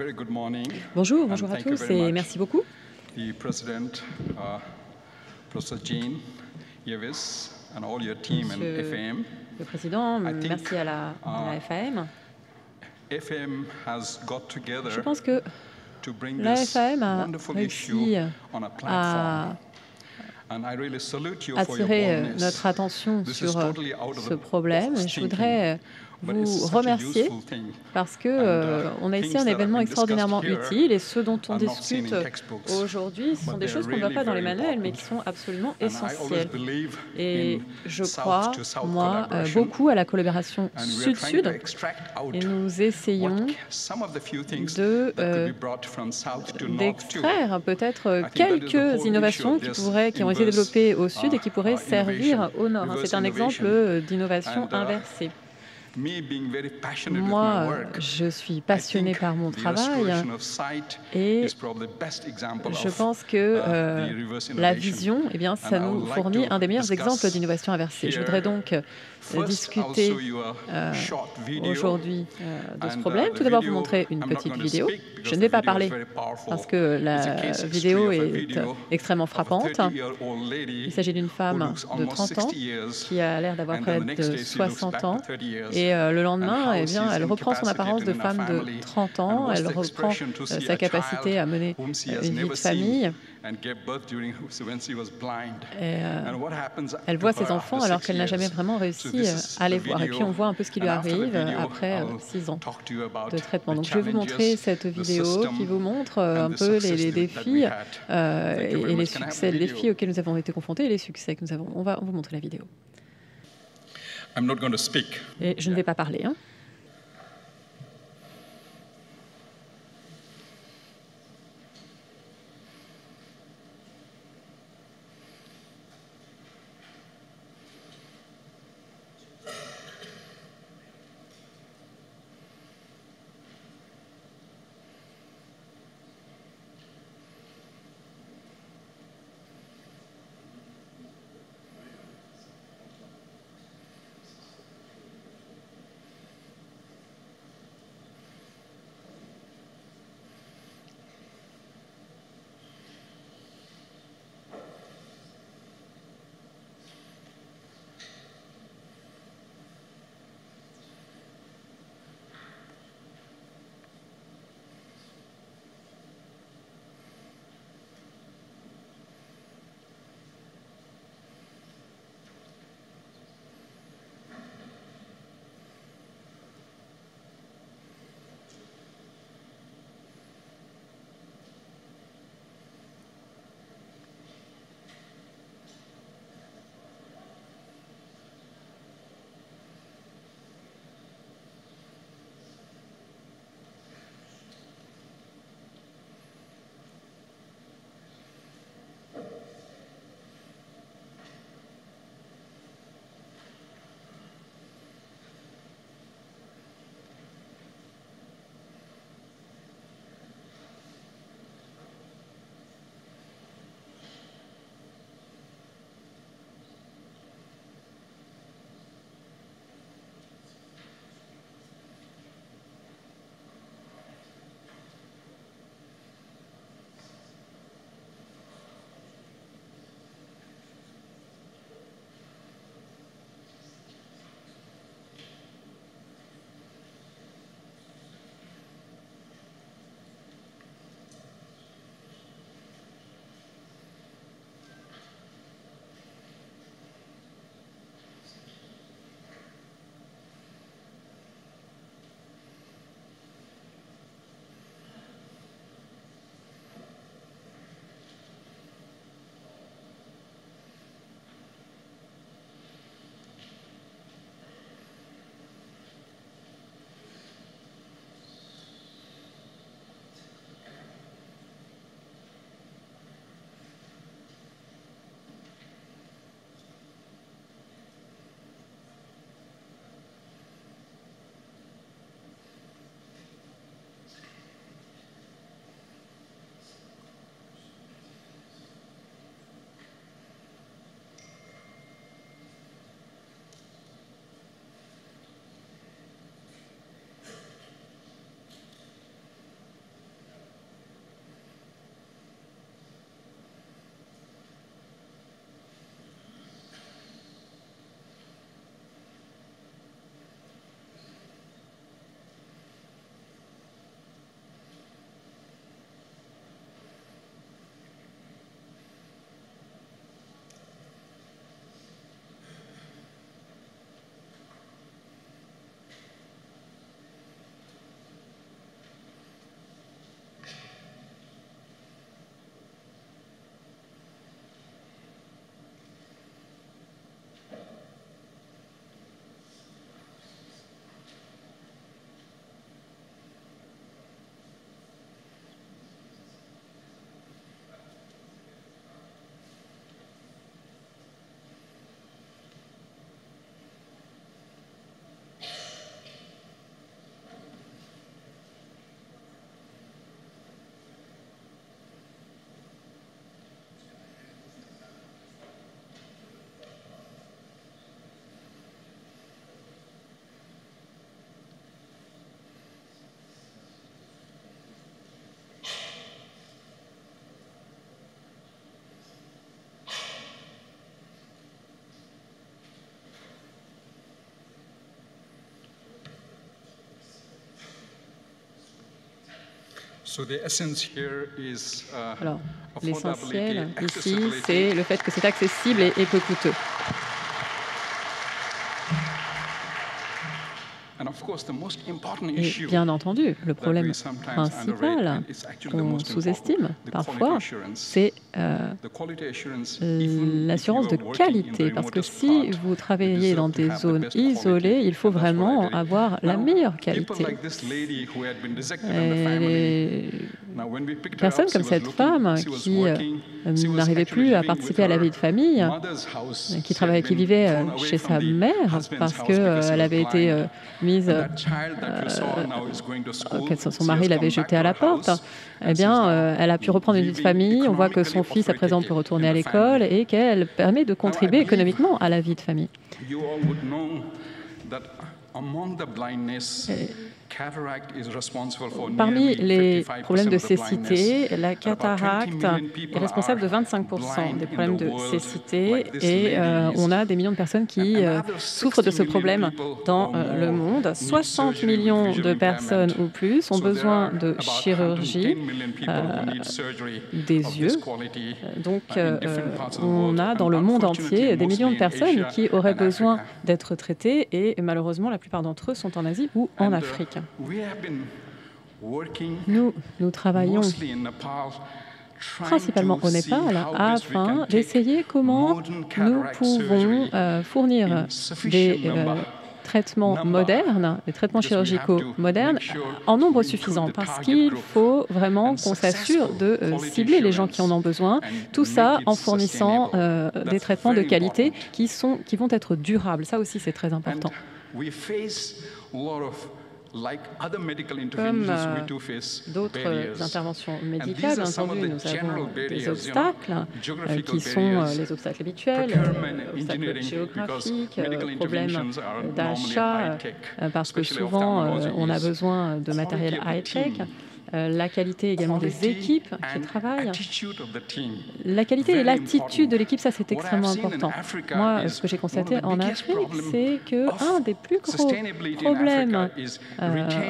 Very good morning. Bonjour, And bonjour à thank you tous very et much. merci beaucoup. The President, Professor Jean Yevis, and all your team and Monsieur FAM. le Président, I think, merci à la FAM. FAM has got together Je pense que to bring la this FAM a wonderful réussi issue on a platform. à And I really salute you for your attirer boldness. notre attention This is sur totally out of ce the problème. box Je thinking, voudrais but it's vous such a remercier useful thing. parce que on a ici Things un that have événement been discussed extraordinairement here utile et ce dont on are not seen discute in textbooks, aujourd'hui, ce sont but des they're choses qu'on ne voit really pas dans les very manuels mais important. qui sont absolument And I always essentielles. believe Et in je South crois, to South moi, collaboration. beaucoup à la collaboration And we are trying to Sud-Sud extract out et nous what essayons some of the few things de that could be brought from South to North too. d'extraire peut-être I think that is the quelques whole innovations issue of qui ont été this développées au Sud et qui pourraient servir innovation, au Nord. reverse C'est un exemple innovation. d'innovation And, inversée. Me being very passionate with my Moi, work, je suis I passionné think par mon the travail restoration of sight et is probably the best example je of pense que the reverse la innovation. vision, eh bien, ça And I nous would like fournit to un des meilleurs discuss exemples d'innovation inversée. Je voudrais here. donc First, I'll discuter show you a short video. aujourd'hui de ce And, problème. the Tout d'abord, vous video, montrer une I'm not petite going to vidéo. speak because Je ne the vais pas video is parler very powerful. parce que It's a la case history vidéo of a est video extrêmement of a frappante. 30-year-old lady Il s'agit d'une who femme looks de almost 30 ans 60 years, qui a l'air d'avoir and près then the next de day she looks 60 back ans. to 30 years. Et le And lendemain, how eh bien, she's elle reprend son apparence de incapacitated in femme her de family. 30 And ans. what's Elle the reprend expression to see sa a capacité à child mener whom she has une vie never de seen famille. and gave birth during when she was blind. Et, And what happens elle to voit her ses enfants after alors 6 qu'elle n'a jamais years? vraiment So réussi this is à les the voir. Et puis video. on voit un peu ce qui lui And after the arrive video, après I'll 6 ans talk to you about de traitement. the Donc je vais vous montrer challenges, cette the vidéo system, qui vous montre and un the peu success les that we défis had. Thank you very et les much. Can I have the succès, les video? défis auxquels nous avons été confrontés et les succès que nous avons. On va vous montrer la vidéo. I'm not going to speak. Et je ne vais pas parler. Alors, l'essentiel ici, c'est le fait que c'est accessible et peu coûteux. Et bien entendu, le problème principal qu'on sous-estime parfois, c'est l'assurance de qualité. Parce que si vous travaillez dans des zones isolées, il faut vraiment avoir la meilleure qualité. Et les personnes comme cette femme qui n'arrivait plus à participer à la vie de famille, qui vivait chez sa mère parce qu'elle avait été mise, son mari l'avait jetée à la porte, eh bien, elle a pu reprendre une vie de famille. On voit que son fils, à présent, peut retourner à l'école et qu'elle permet de contribuer économiquement à la vie de famille. Parmi les problèmes de cécité, la cataracte est responsable de 25% des problèmes de cécité et on a des millions de personnes qui souffrent de ce problème dans le monde. 60 millions de personnes ou plus ont besoin de chirurgie des yeux. Donc, on a dans le monde entier des millions de personnes qui auraient besoin d'être traitées et malheureusement, la plupart d'entre eux sont en Asie ou en Afrique. Nous travaillons principalement au Népal afin d'essayer comment nous pouvons fournir des traitements modernes, des traitements chirurgicaux modernes en nombre suffisant parce qu'il faut vraiment qu'on s'assure de cibler les gens qui en ont besoin, tout ça en fournissant des traitements de qualité qui vont être durables. Ça aussi, c'est très important. Comme d'autres interventions médicales, bien entendu, nous avons des obstacles qui sont les obstacles habituels, obstacles géographiques, problèmes d'achat, parce que souvent on a besoin de matériel high-tech. La qualité également des équipes qui travaillent. La qualité et l'attitude de l'équipe, ça c'est extrêmement important. Moi, ce que j'ai constaté en Afrique, c'est qu'un des plus gros problèmes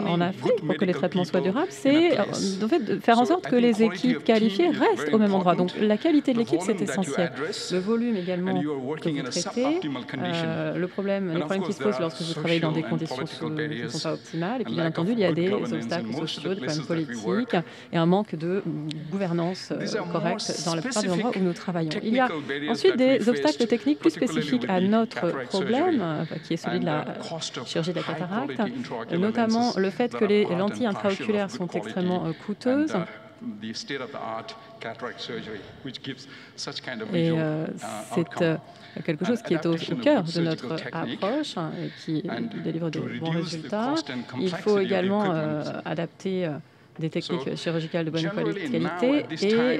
en Afrique pour que les traitements soient durables, c'est en fait de faire en sorte que les équipes qualifiées restent au même endroit. Donc la qualité de l'équipe, c'est essentiel. Le volume également que vous traitez, les problèmes qui se posent lorsque vous travaillez dans des conditions qui ne sont pas optimales. Et puis bien entendu, il y a des obstacles sociaux, des problèmes politiques, et un manque de gouvernance correcte dans la plupart des endroits où nous travaillons. Il y a ensuite des obstacles techniques plus spécifiques à notre problème, qui est celui de la chirurgie de la cataracte, notamment le fait que les lentilles intraoculaires sont extrêmement coûteuses. Et c'est quelque chose qui est au cœur de notre approche et qui délivre de bons résultats. Il faut également adapter des techniques chirurgicales de bonne qualité et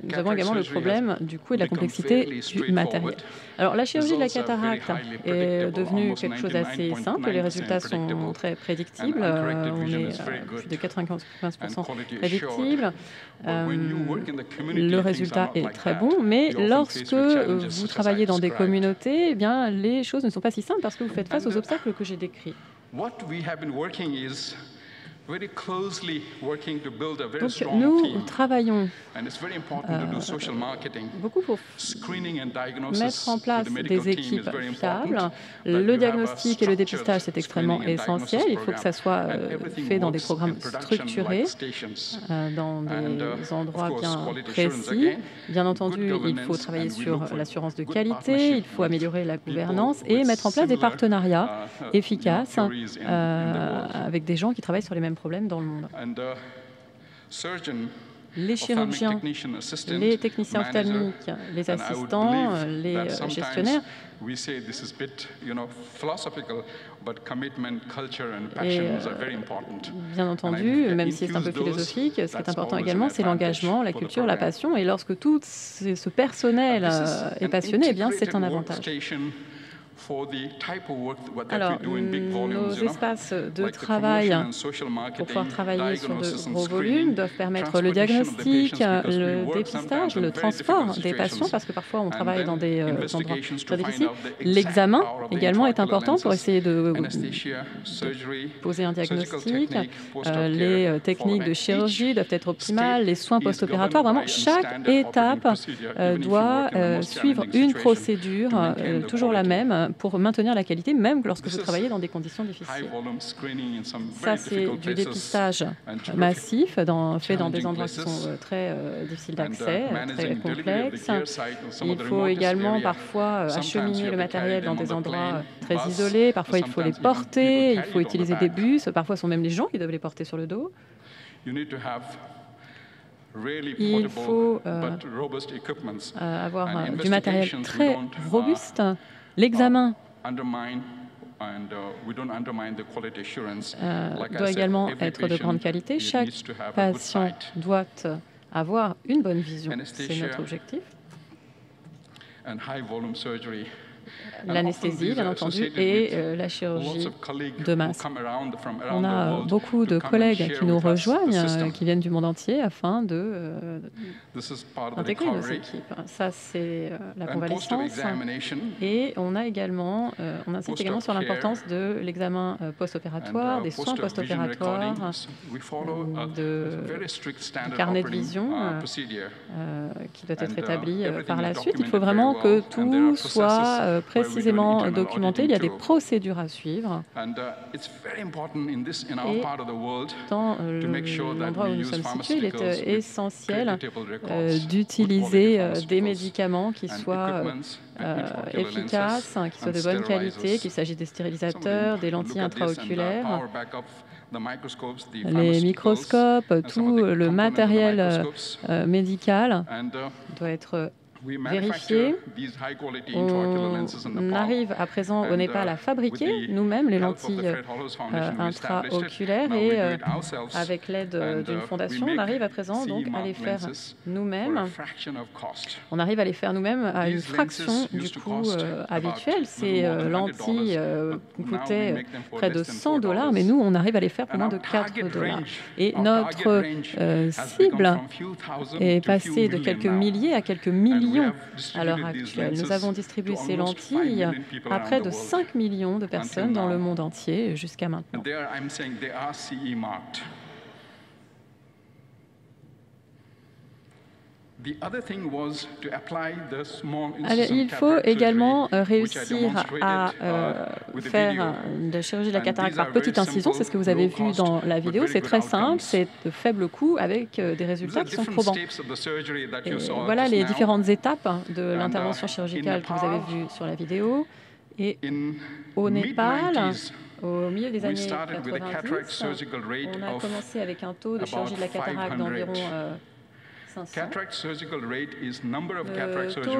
nous avons également le problème du coût et de la complexité du matériel. Alors la chirurgie de la cataracte est devenue quelque chose d'assez simple, les résultats sont très prédictibles, on est plus de 95% prédictibles, le résultat est très bon, mais lorsque vous travaillez dans des communautés, eh bien, les choses ne sont pas si simples parce que vous faites face aux obstacles que j'ai décrits. Donc, nous travaillons beaucoup pour mettre en place des équipes fiables. Le diagnostic et le dépistage, c'est extrêmement essentiel. Il faut que ça soit fait dans des programmes structurés, dans des endroits bien précis. Bien entendu, il faut travailler sur l'assurance de qualité, il faut améliorer la gouvernance et mettre en place des partenariats efficaces avec des gens qui travaillent sur les mêmes problèmes dans le monde. Les chirurgiens, les techniciens ophtalmiques, les assistants, les gestionnaires. Et bien entendu, même si c'est un peu philosophique, ce qui est important également, c'est l'engagement, la culture, la passion. Et lorsque tout ce personnel est passionné, eh bien, c'est un avantage. Alors, nos espaces de travail pour pouvoir travailler sur de gros volumes doivent permettre le diagnostic, le dépistage, le transport des patients, parce que parfois on travaille dans des endroits très difficiles. L'examen également est important pour essayer de poser un diagnostic. Les techniques de chirurgie doivent être optimales, les soins post-opératoires. Vraiment, chaque étape doit suivre une procédure, toujours la même, pour maintenir la qualité, même lorsque vous travaillez dans des conditions difficiles. Ça, c'est du dépistage massif, fait dans des endroits qui sont très difficiles d'accès, très complexes. Il faut également parfois acheminer le matériel dans des endroits très isolés. Parfois, il faut les porter, il faut utiliser des bus. Parfois, ce sont même les gens qui doivent les porter sur le dos. Il faut avoir du matériel très robuste. L'examen doit également être de grande qualité. Chaque patient doit avoir une bonne vision. C'est notre objectif. L'anesthésie, bien entendu, et la chirurgie de masse. On a beaucoup de collègues qui nous rejoignent, qui viennent du monde entier afin d'intégrer nos équipes. Ça, c'est la convalescence. Et on insiste également sur l'importance de l'examen post-opératoire, des soins post-opératoires, du carnet de vision qui doit être établi par la suite. Il faut vraiment que tout soit précisément documenté. Il y a des procédures à suivre. Et dans l'endroit où nous sommes situés, il est essentiel d'utiliser des médicaments qui soient efficaces, qui soient de bonne qualité, qu'il s'agisse des stérilisateurs, des lentilles intraoculaires, les microscopes, tout le matériel médical doit être vérifié. On arrive à présent au Népal à fabriquer nous-mêmes les lentilles intraoculaires et avec l'aide d'une fondation, on arrive à présent donc à les faire nous-mêmes. On arrive à les faire nous-mêmes à une fraction du coût habituel. Ces lentilles coûtaient près de $100, mais nous, on arrive à les faire pour moins de $4. Et notre cible est passée de quelques milliers à quelques millions à l'heure actuelle. Nous avons distribué ces lentilles à près de 5 millions de personnes dans le monde entier jusqu'à maintenant. Alors, il faut également réussir à faire de la chirurgie de la cataracte par petite incision. C'est ce que vous avez vu dans la vidéo. C'est très simple, c'est de faible coût avec des résultats qui sont probants. Et voilà les différentes étapes de l'intervention chirurgicale que vous avez vues sur la vidéo. Et au Népal, au milieu des années 90, on a commencé avec un taux de chirurgie de la cataracte d'environ 500.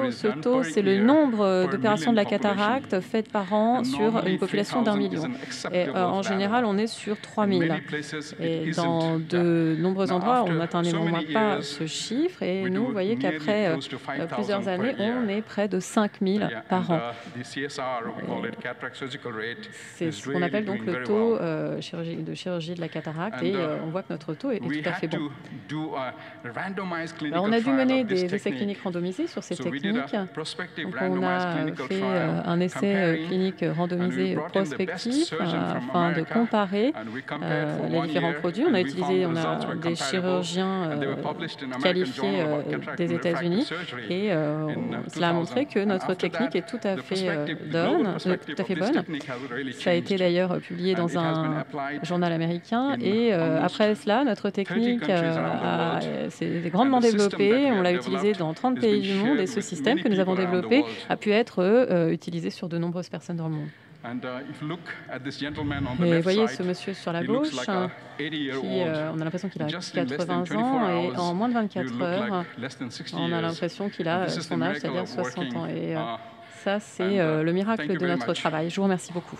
Ce taux, c'est le nombre d'opérations de la cataracte faites par an sur une population d'1 million. Et en général, on est sur 3000. Et dans de nombreux endroits, on n'atteint pas ce chiffre. Et nous, vous voyez qu'après plusieurs années, on est près de 5000 par an. C'est ce qu'on appelle donc le taux de chirurgie de la cataracte. Et on voit que notre taux est tout à fait bon. Alors, on a dû mener des essais cliniques randomisés sur ces techniques. Donc, on a fait un essai clinique randomisé prospectif afin de comparer les différents produits. On a des chirurgiens qualifiés des États-Unis et cela a montré que notre technique est tout à fait bonne. Ça a été d'ailleurs publié dans un journal américain et après cela, notre technique s'est grandement développée. On l'a utilisé dans 30 pays du monde et ce système que nous avons développé a pu être utilisé sur de nombreuses personnes dans le monde. Et voyez ce monsieur sur la gauche, on a l'impression qu'il a 80 ans et en moins de 24 heures, on a l'impression qu'il a son âge, c'est-à-dire 60 ans. Et ça, c'est le miracle de notre travail. Je vous remercie beaucoup.